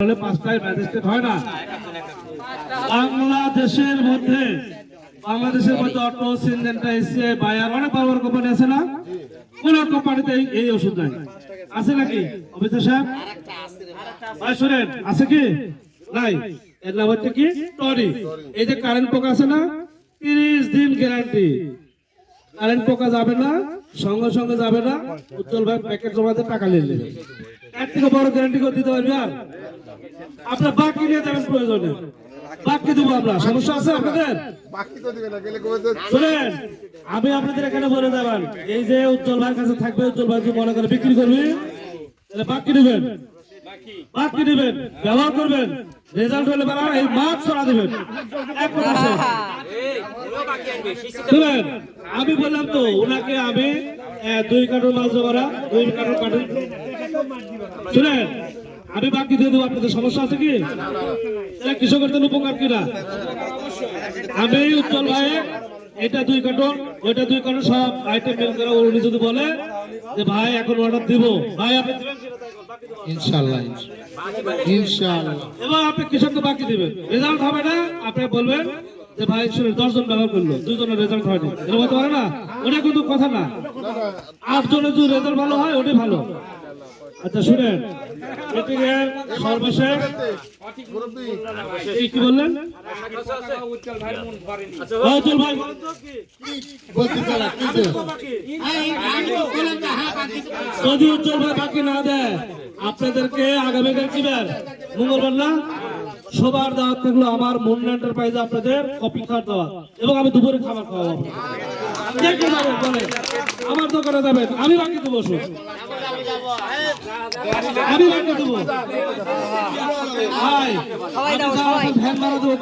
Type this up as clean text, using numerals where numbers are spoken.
পাঁচটায় ম্যাজিস্ট্রেট হয় না। বাংলাদেশের মধ্যে অটো সিনজেন্টা এসিআই বায়ার অনেক বড় বড় কোম্পানি আছে না, কোন কোম্পানিতে এই ওষুধ নাই, আছে নাকি অফিসার সাহেব? ভাই শুনেন, আছে কি নাই? এর নাম হচ্ছে কি টরি। এই যে কারেন্ট পোকা আছে না, 30 দিন গ্যারান্টি। কারেন্ট পোকা যাবে না, সঙ্গে সঙ্গে যাবে না, উজ্জ্বল ভাই প্যাকেট জমাতে টাকা নিয়ে নেবে। এর থেকে বড় গ্যারান্টি করে দিতে পারবি? আর আপনার বাকি নিয়ে যাবেন প্রয়োজনে, বাকি দেবো আমরা। সমস্যা আছে আপনাদের? শুনেন, আমি আপনাদের এখানে বলে দেবেন, এই যে উজ্জ্বল ভাইয়ের কাছে থাকবে, উজ্জ্বল ভাই মনে করে বিক্রি করবি, তাহলে বাকি নেবেন, বাকি নেবেন, ব্যবহার করবেন, রেজাল্ট হলে এই মাছ ছড়া দেবেন। এক কথা শুনেন, আমি বললাম তো ওনাকে আমি 2 কার্টন মাছ জোগাড়া, 2 কার্টন শুনেন, আমি বাকি দিয়ে দেবো। আপনাদের সমস্যা আছে কি? কৃষকের জন্য উপকার কিনা? আমি উজ্জ্বল ভাই এটা 2 কার্টন, ওইটা 2 কার্টন, সব আইটেম মিল করে উনি যদি বলে যে ভাই এখন অর্ডার দিব, ভাই আপনি দিবেন ইনশাআল্লাহ, ইনশাআল্লাহ। এবার আপনি কৃষককে বাকি দিবেন, রেজাল্ট হবে না, আপনি বলবেন যে ভাই শুনে 10 জন ব্যবহার করলো, 2 জনের রেজাল্ট হয়নি, এরকম হতে পারে না? ওটা কিন্তু কথা না, 8 জনের যদি রেজাল্ট ভালো হয় ওটাই ভালো। আচ্ছা শুনেন, সর্বশেষ কি বললেন? উজ্জ্বল ভাই যদি উজ্জ্বল ভাই বাকি না দেয়, আপনাদেরকে আগামীকাল কি বার? মঙ্গলবার না? সবার দাওয়াত থাকলো আমার মুন্না এন্টারপ্রাইজে, আপনাদের কফি খাওয়ার দাওয়াত, এবং আমি দুপুরে খাবার খাওয়াবো। আমার দোকানে যাবেন, আমি বাকি দেবো, আমি বাকি দেবো, ভাই ভ্যান ভাড়া দেবো।